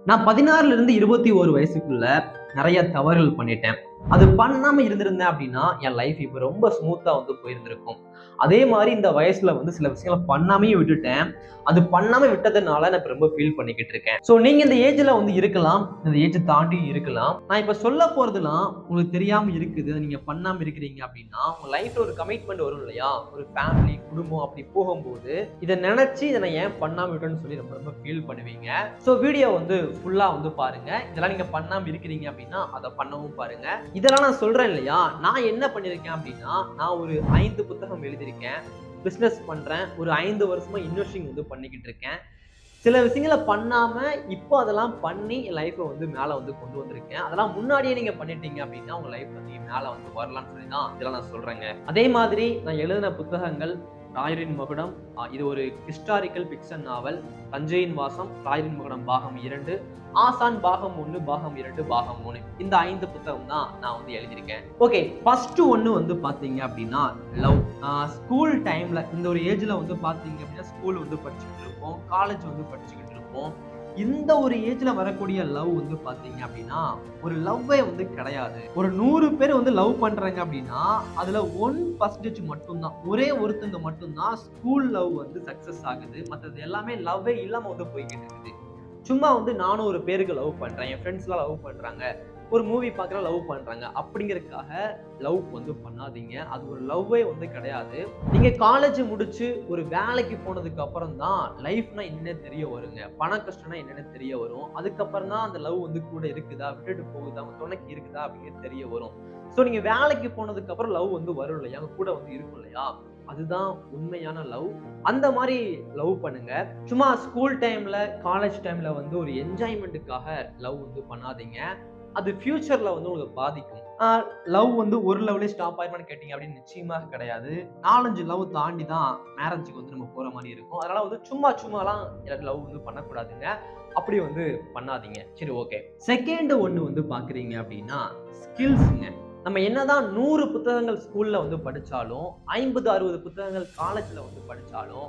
நான் 16ல இருந்து 21 வயசுக்குள்ள நிறைய தவறுகள் பண்ணிட்டேன். அது பண்ணாம இருந்திருந்தேன் அப்படின்னா என் லைஃப் இப்ப ரொம்ப ஸ்மூத்தா போயிருந்திருக்கும். அதே மாதிரி இந்த வயசுல சில விஷயங்களை பண்ணாமே விட்டுட்டேன். அது பண்ணாம விட்டதுனால நான் இப்ப ரொம்ப ஃபீல் பண்ணிக்கிட்டு இருக்கேன். சோ நீங்க இந்த ஏஜ்ல இருக்கலாம், இந்த ஏஜ் தாண்டி இருக்கலாம். நான் இப்ப சொல்ல போறதெல்லாம் உங்களுக்கு தெரியாம இருக்குது, நீங்க பண்ணாம இருக்கிறீங்க அப்படின்னா உங்க லைஃப்ல ஒரு கமிட்மெண்ட் வரும் இல்லையா, ஒரு ஃபேமிலி குடும்பம் அப்படி போகும்போது இதை நினைச்சு இதை நான் ஏன் பண்ணாம விட்டேன்னு சொல்லி ரொம்ப ரொம்ப ஃபீல் பண்ணுவீங்க. ஸோ வீடியோ ஃபுல்லா பாருங்க. இதெல்லாம் நீங்க பண்ணாம இருக்கிறீங்க அப்படின்னா அதை பண்ணவும் பாருங்க. இதெல்லாம் நான் சொல்றேன் இல்லையா, நான் என்ன பண்ணிருக்கேன் அப்படின்னா நான் ஒரு 5 புத்தகம் எழுதியிருக்கேன், பிசினஸ் பண்றேன், ஒரு 5 வருஷமா இன்வெஸ்டிங் பண்ணிக்கிட்டு இருக்கேன். சில விஷயங்களை பண்ணாம இப்போ அதெல்லாம் பண்ணி என் லைஃப்பை மேல கொண்டு வந்திருக்கேன். அதெல்லாம் முன்னாடியே நீங்க பண்ணிட்டீங்க அப்படின்னா உங்க லைஃப் நீங்க மேல வரலாம்னு சொல்லி தான் இதெல்லாம் நான் சொல்றேங்க. அதே மாதிரி நான் எழுதின புத்தகங்கள் ராயரின் மகுடம், இது ஒரு ஹிஸ்டாரிக்கல் பிக்சன் நாவல். தஞ்சையின் வாசம், ராயரின் மகுடம் பாகம் 2, ஆசான் பாகம் 1, பாகம் 2, பாகம் 3. இந்த 5 புத்தகம் தான் நான் எழுதியிருக்கேன். ஓகே, ஃபர்ஸ்ட் ஒன்னு பாத்தீங்க அப்படின்னா லவ். ஸ்கூல் டைம்ல இந்த ஒரு ஏஜ்ல பாத்தீங்க அப்படின்னா ஸ்கூல் படிச்சுக்கிட்டு இருப்போம், காலேஜ் படிச்சுக்கிட்டு இருப்போம். இந்த ஒரு ஏஜ்ல வரக்கூடிய லவ் பாத்தீங்க அப்படின்னா ஒரு லவ்வே கிடையாது. ஒரு 100 பேர் லவ் பண்றாங்க அப்படின்னா அதுல 1% மட்டும்தான், ஒரே ஒருத்தங்க மட்டும்தான் ஸ்கூல் லவ் சக்சஸ் ஆகுது. மற்றது எல்லாமே லவ்வே இல்லாம போய்கிட்டு இருக்குது. சும்மா 400 பேருக்கு லவ் பண்றேன், என் ஃப்ரெண்ட்ஸ் எல்லாம் லவ் பண்றாங்க, ஒரு மூவி பார்க்குற லவ் பண்றாங்க அப்படிங்கறதுக்காக லவ் பண்ணாதீங்க. அது ஒரு லவ்வே கிடையாது. நீங்க காலேஜ் முடிச்சு ஒரு வேலைக்கு போனதுக்கு அப்புறம் தான் லைஃப்னா என்னன்னு தெரிய வருங்க, பண கஷ்டம்னா என்னன்னு தெரிய வரும். அதுக்கப்புறம் தான் அந்த லவ் கூட இருக்குதா, விட்டுட்டு போகுதா, துணைக்கு இருக்குதா அப்படிங்கிறது தெரிய வரும். ஸோ நீங்க வேலைக்கு போனதுக்கு அப்புறம் லவ் வரும் இல்லையா, கூட இருக்கும் இல்லையா, அதுதான் உண்மையான லவ். அந்த மாதிரி லவ் பண்ணுங்க. சும்மா ஸ்கூல் டைம்ல காலேஜ் டைம்ல ஒரு என்ஜாய்மெண்ட்டுக்காக லவ் பண்ணாதீங்க. அது ஃபியூச்சர்ல உங்களுக்கு பாதிக்கும். லவ் ஒரு லவ்லயே ஸ்டாப் ஆயிருமான்னு கேட்டீங்க அப்படின்னு நிச்சயமாக கிடையாது. 4-5 லவ் தாண்டி தான் மேரேஜுக்கு நம்ம போற மாதிரி இருக்கும். அதனால சும்மாலாம் லவ் பண்ணக்கூடாதுங்க. அப்படி பண்ணாதீங்க. சரி, ஓகே. செகண்ட் ஒன்னு பாக்குறீங்க அப்படின்னா ஸ்கில்ஸ்ங்க. நம்ம என்னதான் 100 புத்தகங்கள் ஸ்கூல்ல படிச்சாலும், 50-60 புத்தகங்கள் காலேஜ்ல படிச்சாலும்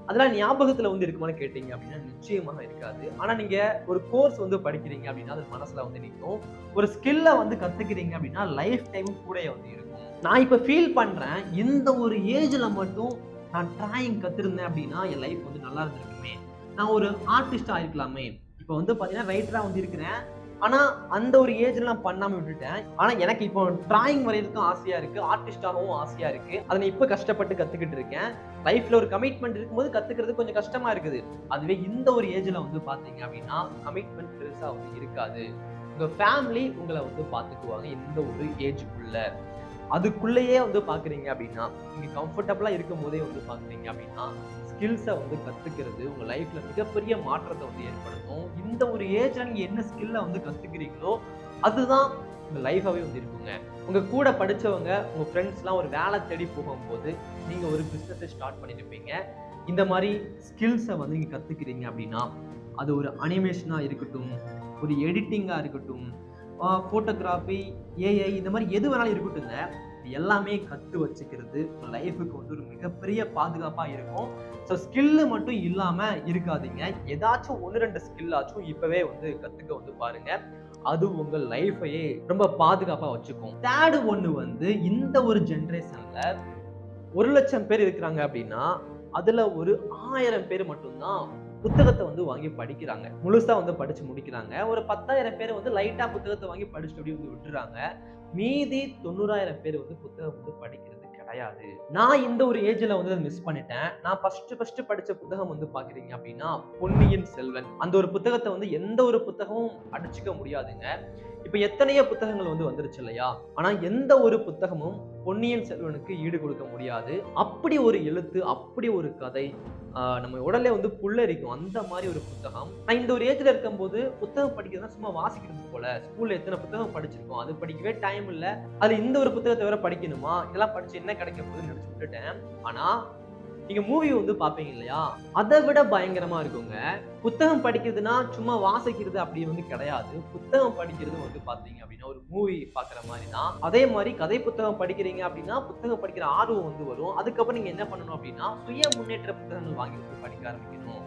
அதெல்லாம் ஞாபகத்துல இருக்குமான்னு கேட்டீங்க அப்படின்னா நிச்சயமாக இருக்காது. ஆனா நீங்க ஒரு கோர்ஸ் படிக்கிறீங்க அப்படின்னா அது மனசுல நிற்கும். ஒரு ஸ்கில்ல கத்துக்கிறீங்க அப்படின்னா லைஃப் டைம் கூட இருக்கும். நான் இப்ப ஃபீல் பண்றேன், இந்த ஒரு ஏஜ்ல மட்டும் நான் டிராயிங் கத்துருந்தேன் அப்படின்னா என் லைஃப் நல்லா இருந்திருக்குமே, நான் ஒரு ஆர்டிஸ்டா ஆயிருக்கலாமே. இப்ப பாத்தீங்கன்னா ரைட்டரா இருக்கிறேன், ஆனா அந்த ஒரு ஏஜ்ல நான் பண்ணாம விட்டுட்டேன். ஆனா எனக்கு இப்போ டிராயிங் வரையறதுக்கும் ஆசையா இருக்கு, ஆர்டிஸ்டாகவும் ஆசையா இருக்கு. அதை நான் இப்ப கஷ்டப்பட்டு கத்துக்கிட்டு இருக்கேன். லைஃப்ல ஒரு கமிட்மெண்ட் இருக்கும்போது கத்துக்கிறது கொஞ்சம் கஷ்டமா இருக்குது. அதுவே இந்த ஒரு ஏஜ்ல பாத்தீங்க அப்படின்னா கமிட்மெண்ட் பெருசா இருக்காது. உங்க ஃபேமிலி உங்களை பாத்துக்குவாங்க. இந்த ஒரு ஏஜுக்குள்ள அதுக்குள்ளேயே பாக்குறீங்க அப்படின்னா, நீங்க கம்ஃபர்டபுளா இருக்கும் போதே பாக்குறீங்க அப்படின்னா ஸ்கில்ஸை கத்துக்கிறது உங்க லைஃப்ல மிகப்பெரிய மாற்றத்தை ஏற்படுத்தும். இந்த ஒரு ஏஜ்ல நீங்க என்ன ஸ்கில்ல கத்துக்கிறீங்களோ அதுதான் உங்க லைஃபாவே இருக்குங்க. உங்க கூட படிச்சவங்க, உங்க ஃப்ரெண்ட்ஸ் எல்லாம் ஒரு வேலை தேடி போகும்போது நீங்க ஒரு பிசினஸ் ஸ்டார்ட் பண்ணிருப்பீங்க. இந்த மாதிரி ஸ்கில்ஸை நீங்க கத்துக்கிறீங்க அப்படின்னா அது ஒரு அனிமேஷனா இருக்கட்டும், ஒரு எடிட்டிங்கா இருக்கட்டும், போட்டோகிராஃபி, ஏஐ, இந்த மாதிரி எது வேணாலும் இருக்கட்டுங்க, எல்லாமே கத்து வச்சுக்கிறது உங்க லைஃபுக்கு ஒரு மிகப்பெரிய பாதுகாப்பா இருக்கும். ஸோ ஸ்கில்லு மட்டும் இல்லாம இருக்காதீங்க, ஏதாச்சும் 1-2 ஸ்கில் ஆச்சும் இப்பவே கத்துக்க பாருங்க. அது உங்க லைஃபையே ரொம்ப பாதுகாப்பா வச்சுக்கும். தேர்ட் ஒன்னு இந்த ஒரு ஜெனரேஷன்ல 1,00,000 பேர் இருக்கிறாங்க அப்படின்னா அதுல ஒரு 1000 பேர் மட்டும்தான் புத்தகத்தை வாங்கி படிக்கிறாங்க, முழுசா படிச்சு முடிக்கிறாங்க. ஒரு 10,000 பேர் லைட்டா புத்தகத்தை வாங்கி படிச்சுட்டு அப்படியே விட்டுறாங்க. மீதி 90,000 பேர் புத்தகம் படிக்கிறது கிடையாது. நான் இந்த ஒரு ஏஜ்ல மிஸ் பண்ணிட்டேன். நான் ஃபர்ஸ்ட் படிச்ச புத்தகம் பாக்குறீங்க அப்படின்னா பொன்னியின் செல்வன். அந்த ஒரு புத்தகத்தை எந்த ஒரு புத்தகமும் அடிச்சுக்க முடியாதுங்க. இப்ப எத்தனையோ புத்தகங்கள் வந்துருச்சு இல்லையா, ஆனா எந்த ஒரு புத்தகமும் பொன்னியின் செல்வனுக்கு ஈடு கொடுக்க முடியாது. அப்படி ஒரு எழுத்து, அப்படி ஒரு கதை, நம்ம உடலே புல்லரிக்கும் அந்த மாதிரி ஒரு புத்தகம். நான் இந்த ஒரு ஏஜ்ல இருக்கும்போது புத்தகம் படிக்கிறதா சும்மா வாசிக்கிறது போல, ஸ்கூல்ல எத்தனை புத்தகம் படிச்சிருக்கோம், அது படிக்கவே டைம் இல்ல, அது இந்த ஒரு புத்தகத்தை வேற படிக்கணுமா, இதெல்லாம் படிச்சு என்ன கிடைக்க போகுதுன்னு நினைச்சு விட்டுட்டேன். ஆனா நீங்க மூவி பாப்பீங்க இல்லையா, அதை விட பயங்கரமா இருக்குங்க. புத்தகம் படிக்கிறதுனா சும்மா வாசிக்கிறது அப்படி கிடையாது. புத்தகம் படிக்கிறது பாத்தீங்க அப்படின்னா ஒரு மூவி பாக்குற மாதிரி தான். அதே மாதிரி கதை புத்தகம் படிக்கிறீங்க அப்படின்னா புத்தகம் படிக்கிற ஆர்வம் வரும். அதுக்கப்புறம் நீங்க என்ன பண்ணணும் அப்படின்னா சுய முன்னேற்ற புத்தகங்கள் வாங்கி படிக்க ஆரம்பிக்கணும்.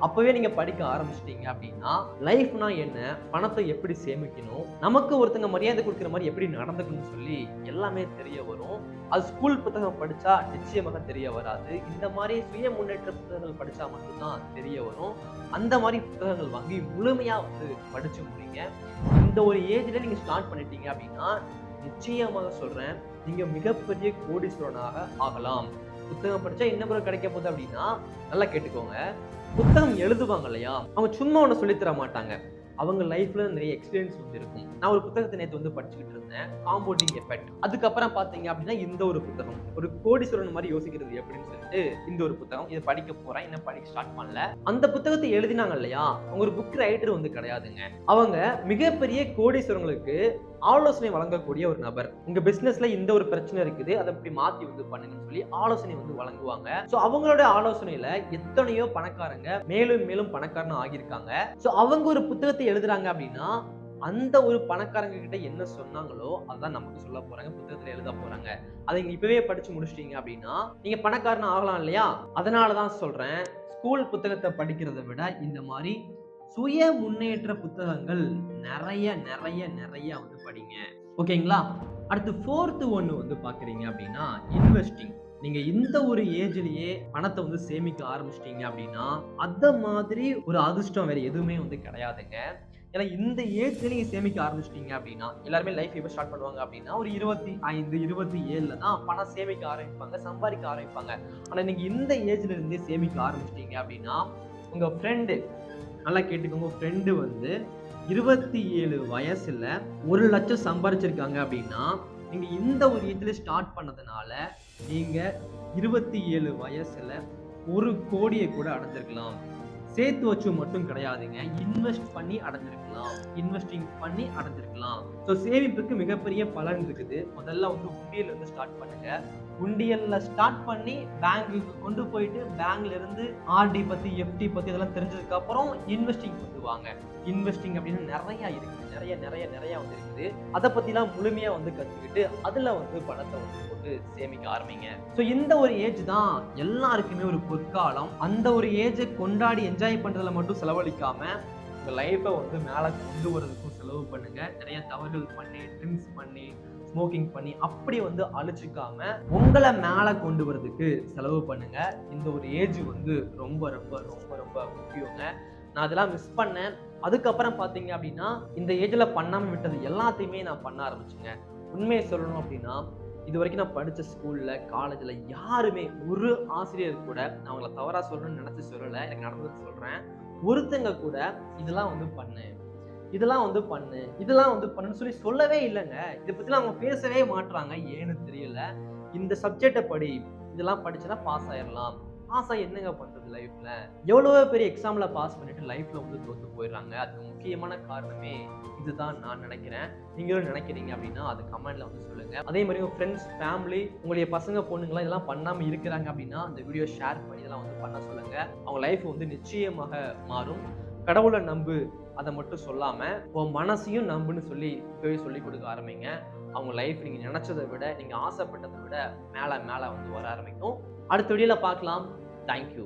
அப்பவே நீங்க படிக்க ஆரம்பிச்சிட்டீங்க அப்படின்னா லைஃப்னா என்ன, பணத்தை எப்படி சேமிக்கணும், நமக்கு ஒருத்தங்க மரியாதை கொடுக்குற மாதிரி எப்படி நடந்துக்கணும்னு சொல்லி எல்லாமே தெரிய வரும். அது ஸ்கூல் புத்தகம் படிச்சா நிச்சயமாக தெரிய வராது. இந்த மாதிரி சுய முன்னேற்ற புத்தகங்கள் படிச்சா மட்டும்தான் தெரிய வரும். அந்த மாதிரி புத்தகங்கள் வாங்கி முழுமையா வந்து படிச்சு முடிங்க. இந்த ஒரு ஏஜ்ல நீங்க ஸ்டார்ட் பண்ணிட்டீங்க அப்படின்னா நிச்சயமாக சொல்றேன், நீங்க மிகப்பெரிய கோடீஸ்வரனாக ஆகலாம். புத்தகம் படிச்சா என்ன பொருள் கிடைக்க போகுது அப்படின்னா, நல்லா கேட்டுக்கோங்க. புத்தகம் எழுதுவாங்க இல்லையா, அவங்க சும்மா ஒண்ணு சொல்லித் தர மாட்டாங்க. அவங்க லைஃப்ல நிறைய எக்ஸ்பீரியன்ஸ் வந்து இருக்கும். நான் ஒரு புத்தகத்தை நேற்று வந்து படிச்சுக்கிட்டு இருந்தேன், காம்பவுண்டிங் எஃபெக்ட். அதுக்கப்புறம் பாத்தீங்க அப்படின்னா இந்த ஒரு புத்தகம், ஒரு கோடீஸ்வரன் மாதிரி யோசிக்கிறது எப்படின்னு சொல்லிட்டு இந்த ஒரு புத்தகம், இதை படிக்க போறேன், இன்னும் படிக்க ஸ்டார்ட் பண்ணல. அந்த புத்தகத்தை எழுதினாங்க இல்லையா, அவங்க ஒரு புக் ரைட்டர் வந்து கிடையாதுங்க. அவங்க மிகப்பெரிய கோடீஸ்வரங்களுக்கு ஆலோசனை வழங்கக்கூடிய ஒரு நபர். உங்க பிசினஸ்ல இந்த ஒரு பிரச்சனை இருக்குது, அதை இப்படி மாத்தி வந்து பண்ணுங்கன்னு சொல்லி ஆலோசனை வந்து வழங்குவாங்க. சோ அவங்களோட ஆலோசனையில எத்தனையோ பணக்காரங்க மேலும் மேலும் பணக்காரன் ஆகியிருக்காங்க. சோ அவங்க ஒரு புத்தகத்தை எழுதுறாங்க அப்படின்னா அந்த ஒரு பணக்காரங்க கிட்ட என்ன சொன்னாங்களோ அதான் நமக்கு சொல்ல போறாங்க, புத்தகத்துல எழுத போறாங்க. அதை நீங்க இப்பவே படிச்சு முடிச்சிட்டீங்க அப்படின்னா நீங்க பணக்காரன் ஆகலாம் இல்லையா. அதனாலதான் சொல்றேன், ஸ்கூல் புத்தகத்தை படிக்கிறதை விட இந்த மாதிரி சுய முன்னேற்ற புத்தகங்கள் நிறைய நிறைய நிறைய வந்து படிங்க. ஓகேங்களா. அடுத்து 4th ஒன்னு வந்து பாக்குறீங்க அப்படின்னா இன்வெஸ்டிங். நீங்க இந்த ஒரு ஏஜ்லயே பணத்தை வந்து சேமிக்க ஆரம்பிச்சிட்டீங்க அப்படின்னா அத மாதிரி ஒரு அதிர்ஷ்டம் வேற எதுவுமே வந்து கிடையாதுங்க. ஏன்னா இந்த ஏஜ்ல நீங்க சேமிக்க ஆரம்பிச்சிட்டீங்க அப்படின்னா, எல்லாருமே லைஃப் எப்ப ஸ்டார்ட் பண்ணுவாங்க அப்படின்னா ஒரு 25 27ல தான் பணம் சேமிக்க ஆரம்பிப்பாங்க, சம்பாதிக்க ஆரம்பிப்பாங்க. ஆனா நீங்க இந்த ஏஜ்ல இருந்தே சேமிக்க ஆரம்பிச்சிட்டீங்க அப்படின்னா உங்க ஃப்ரெண்டு, நல்லா கேட்டுக்கோங்க, ஃப்ரெண்டு வந்து 27 வயசுல 1 லட்சம் சம்பாதிச்சிருக்காங்க அப்படின்னா நீங்க இந்த ஒரு ஏஜ்ல ஸ்டார்ட் பண்ணதுனால நீங்க 27 வயசுல 1 கோடியை கூட அடைஞ்சிருக்கலாம். சேர்த்து வச்சு மட்டும் கிடையாதுங்க, இன்வெஸ்ட் பண்ணி அடைஞ்சிருக்கலாம், இன்வெஸ்டிங் பண்ணி அடைஞ்சிருக்கலாம். ஸோ சேமிப்புக்கு மிகப்பெரிய பலன் இருக்குது. முதல்ல வந்து உண்டியல் வந்து ஸ்டார்ட் பண்ணுங்க. உண்டியல்ல ஸ்டார்ட் பண்ணி பேங்குக்கு கொண்டு போயிட்டு பேங்க்ல இருந்து ஆர்டி பத்தி எஃப்டி பத்தி இதெல்லாம் தெரிஞ்சதுக்கு அப்புறம் இன்வெஸ்டிங் பண்ணுவாங்க. இன்வெஸ்டிங் அப்படின்னு நிறைய இருக்குது, நிறைய நிறைய நிறைய வந்து இருக்குது. அதை பத்திலாம் முழுமையா வந்து கத்துக்கிட்டு அதுல வந்து பணத்தை வந்து போட்டு சேமிக்க ஆரம்பிங்க. ஸோ இந்த ஒரு ஏஜ் தான் எல்லாருக்குமே ஒரு பொற்காலம். அந்த ஒரு ஏஜை கொண்டாடி என்ஜாய் பண்றதுல மட்டும் செலவழிக்காம உங்க லைஃபை வந்து மேல கொண்டு வரதுக்கும் செலவு பண்ணுங்க. நிறைய தவறுகள் பண்ணி ட்ரிங்க்ஸ் பண்ணி ஸ்மோக்கிங் பண்ணி அப்படி வந்து அழிச்சுக்காம உங்களை மேல கொண்டு வரதுக்கு செலவு பண்ணுங்க. இந்த ஒரு ஏஜ் வந்து ரொம்ப ரொம்ப ரொம்ப ரொம்ப முக்கியங்க. நான் அதெல்லாம் மிஸ் பண்ணேன். அதுக்கப்புறம் பாத்தீங்க அப்படின்னா இந்த ஏஜ்ல பண்ணாம விட்டது எல்லாத்தையுமே நான் பண்ண ஆரம்பிச்சேங்க. உண்மையை சொல்லணும் அப்படின்னா இது வரைக்கும் நான் படிச்ச ஸ்கூல்ல காலேஜ்ல யாருமே ஒரு ஆசிரியர் கூட, நான் அவங்கள தவறா சொல்லணும்னு நினைச்சு சொல்லல, எனக்கு நடந்தது சொல்றேன், ஒருத்தங்க கூட இதெல்லாம் வந்து பண்ணு, இதெல்லாம் வந்து பண்ணு, இதெல்லாம் வந்து பண்ணுன்னு சொல்லி சொல்லவே இல்லைங்க. இதை பத்திலாம் அவங்க பேசவே மாட்றாங்க, ஏன்னு தெரியல. இந்த சப்ஜெக்டை படி, இதெல்லாம் படிச்சுன்னா பாஸ் ஆயிடலாம். பாஸ் ஆகி என்னங்க பண்றது லைஃப்ல? எவ்வளவோ பெரிய எக்ஸாம்ல பாஸ் பண்ணிட்டு லைஃப்ல வந்து தோத்து போயிடுறாங்க. அதுக்கு முக்கியமான காரணமே இதுதான் நான் நினைக்கிறேன். நீங்களும் நினைக்கிறீங்க அப்படின்னா அது கமெண்ட்ல வந்து சொல்லுங்க. அதே மாதிரி உங்க ஃப்ரெண்ட்ஸ், ஃபேமிலி, உங்களுடைய பசங்க பொண்ணுங்களாம் இதெல்லாம் பண்ணாம இருக்கிறாங்க அப்படின்னா அந்த வீடியோ ஷேர் பண்ணி இதெல்லாம் வந்து பண்ண சொல்லுங்க. அவங்க லைஃப் வந்து நிச்சயமாக மாறும். கடவுளை நம்பு அதை மட்டும் சொல்லாம உன் மனசையும் நம்புன்னு சொல்லி இப்பவே சொல்லி கொடுக்க ஆரம்பிங்க. அவங்க லைஃப் நீங்க நினைச்சதை விட, நீங்க ஆசைப்பட்டதை விட மேல மேல வந்து வர ஆரம்பிக்கும். அடுத்த வீடியோல பார்க்கலாம். தேங்க்யூ.